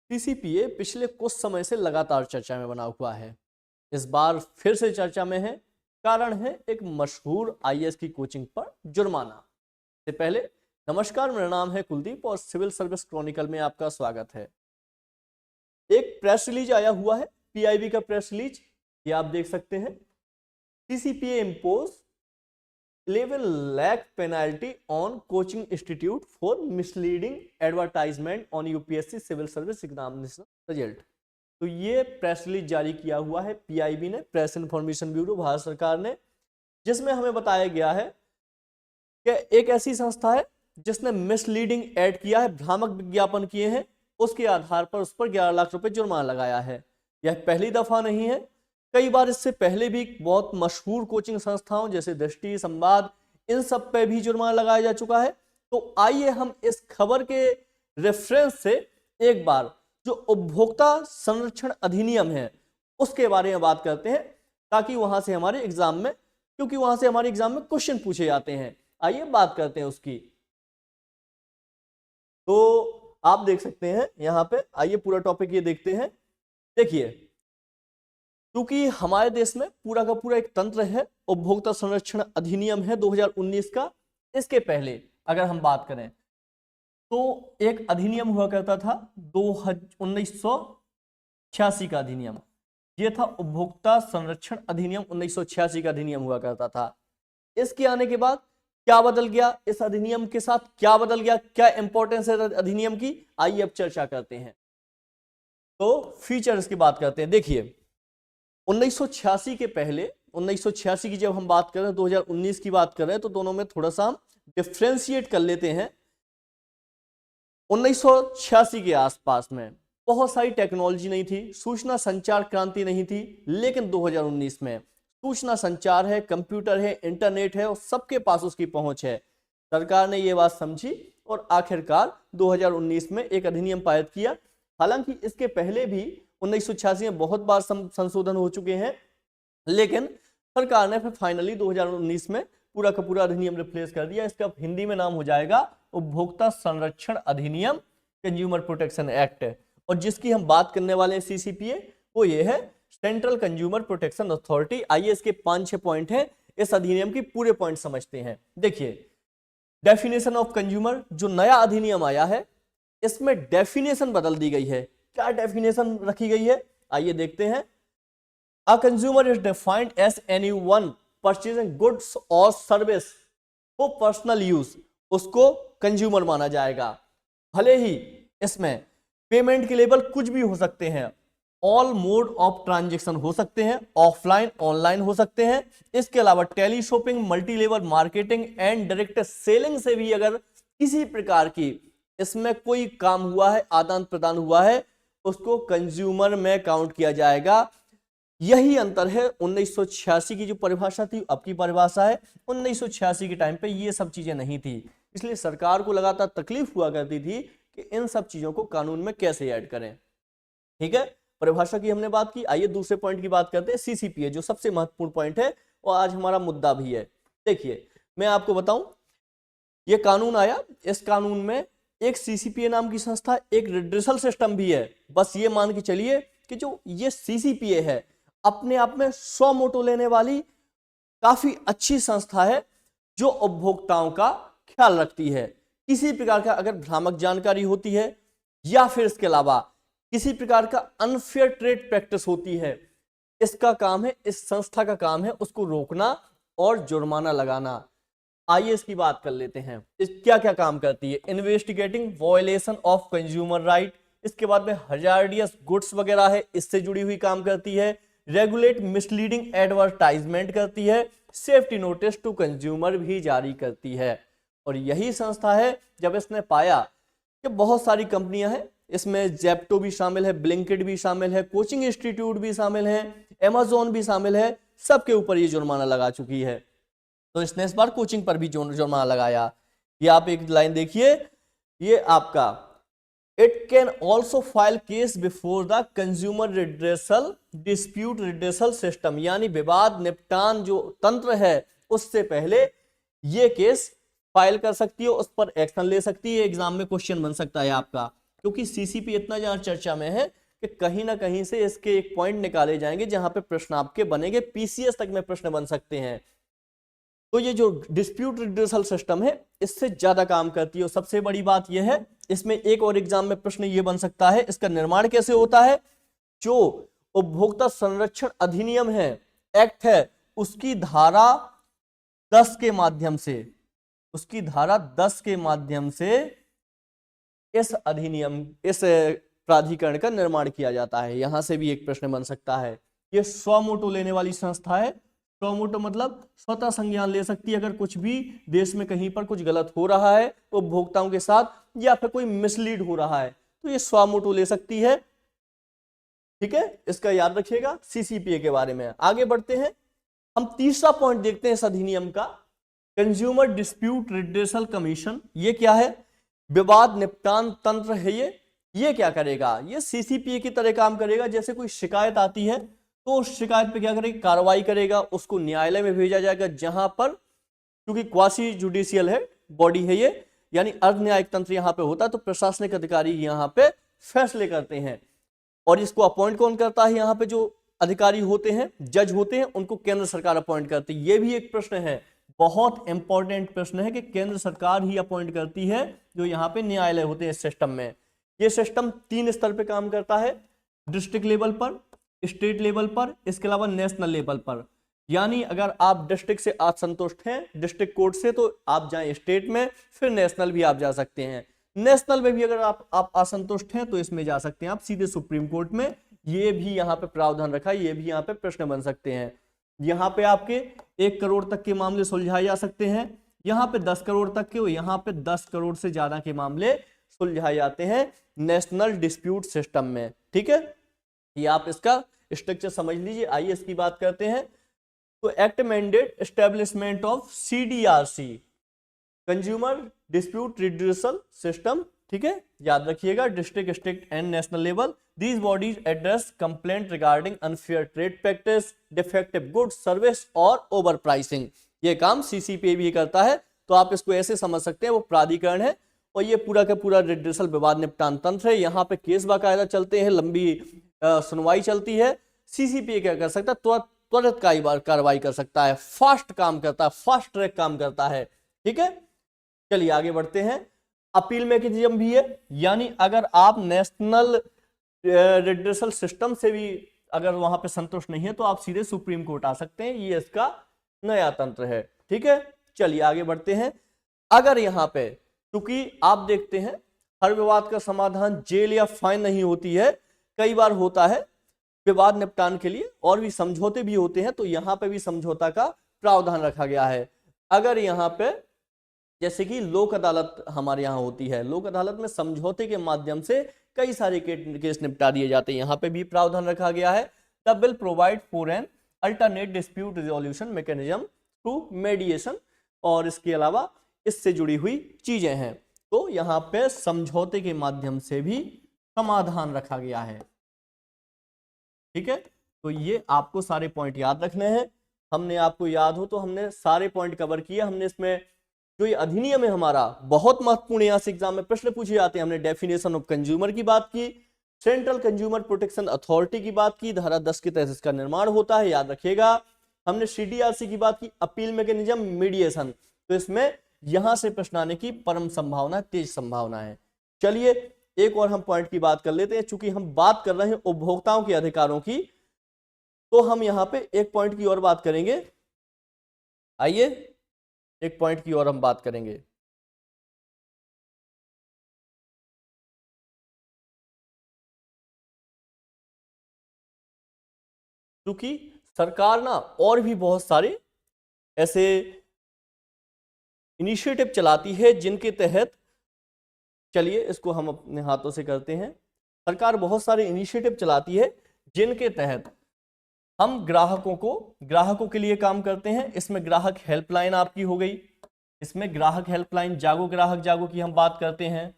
CCPA पिछले कुछ समय से लगातार चर्चा में बना हुआ है। इस बार फिर से चर्चा में है। कारण है एक मशहूर आईएएस की कोचिंग पर जुर्माना। से पहले नमस्कार, मेरा नाम है कुलदीप और सिविल सर्विस क्रॉनिकल में आपका स्वागत है। एक प्रेस रिलीज आया हुआ है, पीआईबी का प्रेस रिलीज, ये आप देख सकते हैं। CCPA impose 11 lakh penalty on coaching institute for misleading advertisement on UPSC civil service examination result. तो ये प्रेस रिलीज जारी किया हुआ है पीआईबी ने, प्रेस इंफॉर्मेशन ब्यूरो, भारत सरकार ने, जिसमें हमें बताया गया है कि एक ऐसी संस्था है जिसने मिसलीडिंग एड किया है, भ्रामक विज्ञापन किए हैं, उसके आधार पर उस पर 11 लाख रुपए जुर्माना लगाया है। यह पहली दफा नहीं है, कई बार इससे पहले भी बहुत मशहूर कोचिंग संस्थाओं जैसे दृष्टि, संवाद, इन सब पे भी जुर्माना लगाया जा चुका है। तो आइए हम इस खबर के रेफरेंस से एक बार जो उपभोक्ता संरक्षण अधिनियम है उसके बारे में बात करते हैं, ताकि वहां से हमारे एग्जाम में, क्योंकि वहां से हमारे एग्जाम में क्वेश्चन पूछे जाते हैं। आइए बात करते हैं उसकी। तो आप देख सकते हैं यहां पे, आइए पूरा टॉपिक ये देखते हैं। देखिए, क्योंकि हमारे देश में पूरा का पूरा एक तंत्र है, उपभोक्ता संरक्षण अधिनियम है 2019 का। इसके पहले अगर हम बात करें तो एक अधिनियम हुआ करता था 1986 का अधिनियम, यह था उपभोक्ता संरक्षण अधिनियम 1986 का अधिनियम हुआ करता था। इसके आने के बाद क्या बदल गया, इस अधिनियम के साथ क्या बदल गया, क्या इंपॉर्टेंस है अधिनियम की, आइए अब चर्चा करते हैं। तो फीचर्स की बात करते हैं। देखिए, 1986 के पहले, 1986 की जब हम बात कर रहे हैं, 2019 की बात कर रहे हैं, तो दोनों में थोड़ा सा हम डिफ्रेंशिएट कर लेते हैं। 1986 के आसपास में बहुत सारी टेक्नोलॉजी नहीं थी, सूचना संचार क्रांति नहीं थी, लेकिन 2019 में सूचना संचार है, कंप्यूटर है, इंटरनेट है और सबके पास उसकी पहुंच है। सरकार ने यह बात समझी और आखिरकार 2019 में एक अधिनियम पारित किया। हालांकि इसके पहले भी 1986 में बहुत बार संशोधन हो चुके हैं, लेकिन सरकार ने फिर फाइनली 2019 में पूरा का पूरा अधिनियम रिप्लेस कर दिया। इसका हिंदी में नाम हो जाएगा उपभोक्ता संरक्षण अधिनियम, कंज्यूमर प्रोटेक्शन एक्ट। और जिसकी हम बात करने वाले हैं सीसीपीए, वो ये है सेंट्रल कंज्यूमर प्रोटेक्शन अथॉरिटी। आइए इसके 5-6 पॉइंट हैं, इस अधिनियम की पूरे पॉइंट समझते हैं। देखिए, डेफिनेशन ऑफ कंज्यूमर, जो नया अधिनियम आया है इसमें डेफिनेशन बदल दी गई है। क्या डेफिनेशन रखी गई है, आइए देखते हैं। A consumer is defined as anyone purchasing goods और सर्विस फॉर पर्सनल यूज, उसको कंज्यूमर माना जाएगा। भले ही इसमें पेमेंट के लेवल कुछ भी हो सकते हैं, ऑल मोड ऑफ ट्रांजैक्शन हो सकते हैं, ऑफलाइन ऑनलाइन हो सकते हैं। इसके अलावा tele shopping, multi level marketing and direct selling से भी अगर किसी प्रकार की इसमें कोई काम हुआ है, आदान प्रदान हुआ है, उसको कंज्यूमर में काउंट किया जाएगा। यही अंतर है 1986 की जो परिभाषा थी, अब की परिभाषा है। 1986 के टाइम पे ये सब चीजें नहीं थी, इसलिए सरकार को लगातार तकलीफ हुआ करती थी कि इन सब चीजों को कानून में कैसे ऐड करें। ठीक है, परिभाषा की हमने बात की। आइए दूसरे पॉइंट की बात करते हैं, सीसीपीए, जो सबसे महत्वपूर्ण पॉइंट है और आज हमारा मुद्दा भी है। देखिए, मैं आपको बताऊं, ये कानून आया, इस कानून में एक सीसीपीए नाम की संस्था, एक रिड्रेसल सिस्टम भी है। बस ये मान के चलिए कि जो ये सीसीपीए है अपने आप में 100 मोटो लेने वाली काफी अच्छी संस्था है, जो उपभोक्ताओं का ख्याल रखती है। किसी प्रकार का अगर भ्रामक जानकारी होती है या फिर इसके अलावा किसी प्रकार का अनफेयर ट्रेड प्रैक्टिस होती है, इसका काम है, इस संस्था का काम है उसको रोकना और जुर्माना लगाना। आइए इसकी बात कर लेते हैं, इस क्या क्या काम करती है। Investigating violation of consumer right, इसके बाद में हजार्डियस गुड्स वगैरह है, इससे जुड़ी हुई काम करती है। रेगुलेट मिसलीडिंग एडवर्टाइजमेंट करती है। सेफ्टी नोटिस टू कंज्यूमर भी जारी करती है। और यही संस्था है, जब इसने पाया कि बहुत सारी कंपनियां हैं, इसमें जेप्टो भी शामिल है, ब्लिंकिट भी शामिल है, कोचिंग इंस्टीट्यूट भी शामिल है, अमेजोन भी शामिल है, सबके ऊपर ये जुर्माना लगा चुकी है। तो इसने इस बार कोचिंग पर भी जुर्माना लगाया। ये आप एक लाइन देखिए, ये आपका it can also file case before the consumer redressal dispute redressal system, यानी विवाद निपटान जो तंत्र है उससे पहले ये केस फाइल कर सकती है, उस पर एक्शन ले सकती है। एग्जाम में क्वेश्चन बन सकता है आपका क्योंकि सीसीपी इतना ज्यादा चर्चा में है कि कहीं ना कहीं से इसके एक पॉइंट निकाले जाएंगे जहां पे प्रश्न आपके बनेंगे, पीसीएस तक में प्रश्न बन सकते हैं। तो ये जो डिस्प्यूट रिड्यूसल सिस्टम है इससे ज्यादा काम करती है। और सबसे बड़ी बात यह है, इसमें एक और एग्जाम में प्रश्न ये बन सकता है, इसका निर्माण कैसे होता है। जो उपभोक्ता संरक्षण अधिनियम है, एक्ट है, उसकी धारा 10 के माध्यम से, उसकी धारा 10 के माध्यम से इस अधिनियम, इस प्राधिकरण का निर्माण किया जाता है। यहां से भी एक प्रश्न बन सकता है। ये स्वमोटो लेने वाली संस्था है। स्वमोटो मतलब स्वतः संज्ञान ले सकती है अगर कुछ भी देश में कहीं पर कुछ गलत हो रहा है उपभोक्ताओं के साथ या फिर कोई मिसलीड हो रहा है तो ये स्वमोटो ले सकती है। ठीक है, इसका याद रखिएगा सीसीपीए के बारे में। आगे बढ़ते हैं, हम तीसरा पॉइंट देखते हैं इस अधिनियम का, कंज्यूमर डिस्प्यूट रिड्रेसल कमीशन। ये क्या है? विवाद निपटान तंत्र है ये क्या करेगा? ये सीसीपीए की तरह काम करेगा। जैसे कोई शिकायत आती है तो उस शिकायत पे क्या करेगा? कार्रवाई करेगा, उसको न्यायालय में भेजा जाएगा, जहां पर क्योंकि क्वासी जुडिशियल है बॉडी है ये, यानी अर्ध न्यायिक तंत्र यहां पे होता है, तो प्रशासनिक अधिकारी यहां पे फैसले करते हैं। और इसको अपॉइंट कौन करता है? यहाँ पे जो अधिकारी होते हैं, जज होते हैं, उनको केंद्र सरकार अपॉइंट करती है। ये भी एक प्रश्न है, बहुत इंपॉर्टेंट प्रश्न है कि केंद्र सरकार ही अपॉइंट करती है जो यहाँ पे न्यायालय होते हैं इस सिस्टम में। ये सिस्टम 3 स्तर पे काम करता है, डिस्ट्रिक्ट लेवल पर, स्टेट लेवल पर, इसके अलावा नेशनल लेवल पर। यानी अगर आप डिस्ट्रिक्ट से असंतुष्ट हैं डिस्ट्रिक्ट कोर्ट से तो आप जाएं स्टेट में, फिर नेशनल भी आप जा सकते हैं। नेशनल में भी अगर आप असंतुष्ट हैं तो इसमें जा सकते हैं आप सीधे सुप्रीम कोर्ट में। ये भी यहाँ पे प्रावधान रखा है, ये भी यहाँ पे प्रश्न बन सकते हैं। यहाँ पे आपके 1 करोड़ तक के मामले सुलझाए जा सकते हैं, यहाँ पे 10 करोड़ तक के, यहाँ पे 10 करोड़ से ज्यादा के मामले सुलझाए जाते हैं नेशनल डिस्प्यूट सिस्टम में। ठीक है, ये आप इसका स्ट्रक्चर समझ लीजिए। आइए इसकी बात करते हैं। तो act mandate establishment of CDRC, consumer dispute redressal system. ठीक है, याद रखिएगा, district, state and national level. These bodies address complaint regarding unfair trade practice, defective goods service और ओवर प्राइसिंग। ये काम सीसीपीए भी करता है। तो आप इसको ऐसे समझ सकते हैं, वो प्राधिकरण है और ये पूरा का पूरा रिड्यूसल विवाद निपटान तंत्र है। यहाँ पे केस बाकायदा चलते हैं, लंबी सुनवाई चलती है। सीसीपीए क्या कर सकता है? त्वरित कार्रवाई कर सकता है, फास्ट काम करता है, फास्ट ट्रैक काम करता है। ठीक है, चलिए आगे बढ़ते हैं। अपील मैकेनिज्म भी है, यानी अगर आप नेशनल रिड्रेसल सिस्टम से भी अगर वहां पे संतुष्ट नहीं है तो आप सीधे सुप्रीम कोर्ट आ सकते हैं। ये इसका नया तंत्र है। ठीक है, चलिए आगे बढ़ते हैं। अगर यहाँ पे, क्योंकि आप देखते हैं हर विवाद का समाधान जेल या फाइन नहीं होती है, कई बार होता है विवाद निपटान के लिए और भी समझौते भी होते हैं, तो यहाँ पे भी समझौता का प्रावधान रखा गया है। अगर यहाँ पे जैसे कि लोक अदालत हमारे यहाँ होती है, लोक अदालत में समझौते के माध्यम से कई सारे केस निपटा दिए जाते हैं, यहाँ पे भी प्रावधान रखा गया है। The bill provide for an alternate dispute resolution mechanism through मेडिएशन, और इसके अलावा इससे जुड़ी हुई चीजें हैं। तो यहाँ पे समझौते के माध्यम से भी समाधान रखा गया है। ठीक है, तो ये आपको सारे पॉइंट याद रखने हैं। हमने, आपको याद हो तो हमने सारे पॉइंट कवर किए। हमने इसमें जो ये अधिनियम है हमारा बहुत महत्वपूर्ण, यहां से एग्जाम में प्रश्न पूछे जाते हैं। हमने डेफिनेशन ऑफ कंज्यूमर की बात की, सेंट्रल कंज्यूमर प्रोटेक्शन अथॉरिटी की बात की, धारा 10 के तहत इसका निर्माण होता है, याद रखिएगा। हमने सीडीआरसी की बात की, अपील मैकेनिज्म, मीडिएशन। तो इसमें यहां से प्रश्न आने की परम संभावना, तेज संभावना है। चलिए एक और हम पॉइंट की बात कर लेते हैं। चूंकि हम बात कर रहे हैं उपभोक्ताओं के अधिकारों की, तो हम यहां पे एक पॉइंट की और बात करेंगे। आइए एक पॉइंट की और हम बात करेंगे। क्योंकि सरकार ना और भी बहुत सारे ऐसे इनिशिएटिव चलाती है जिनके तहत, चलिए इसको हम अपने हाथों से करते हैं। सरकार बहुत सारे इनिशिएटिव चलाती है जिनके तहत हम ग्राहकों के लिए काम करते हैं। इसमें ग्राहक हेल्पलाइन आपकी हो गई, इसमें ग्राहक हेल्पलाइन, जागो ग्राहक जागो की हम बात करते हैं।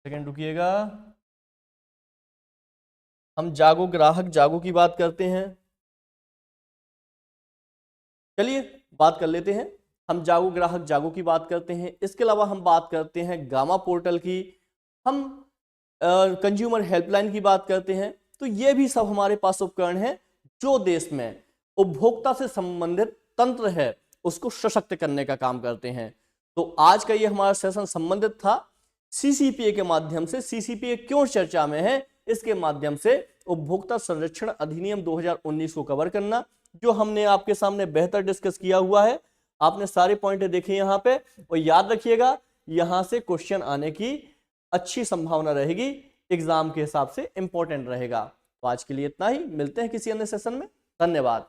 सेकंड रुकिएगा, हम जागो ग्राहक जागो की बात करते हैं। चलिए बात कर लेते हैं। हम जागो ग्राहक जागो की बात करते हैं। इसके अलावा हम बात करते हैं गामा पोर्टल की, हम कंज्यूमर हेल्पलाइन की बात करते हैं। तो ये भी सब हमारे पास उपकरण हैं जो देश में उपभोक्ता से संबंधित तंत्र है उसको सशक्त करने का काम करते हैं। तो आज का ये हमारा सेशन संबंधित था सीसीपीए के माध्यम से। सीसीपीए क्यों चर्चा में है, इसके माध्यम से उपभोक्ता संरक्षण अधिनियम 2019 को कवर करना, जो हमने आपके सामने बेहतर डिस्कस किया हुआ है। आपने सारे पॉइंट देखे यहां पे, और याद रखिएगा यहां से क्वेश्चन आने की अच्छी संभावना रहेगी, एग्जाम के हिसाब से इंपॉर्टेंट रहेगा। तो आज के लिए इतना ही, मिलते हैं किसी अन्य सेशन में। धन्यवाद।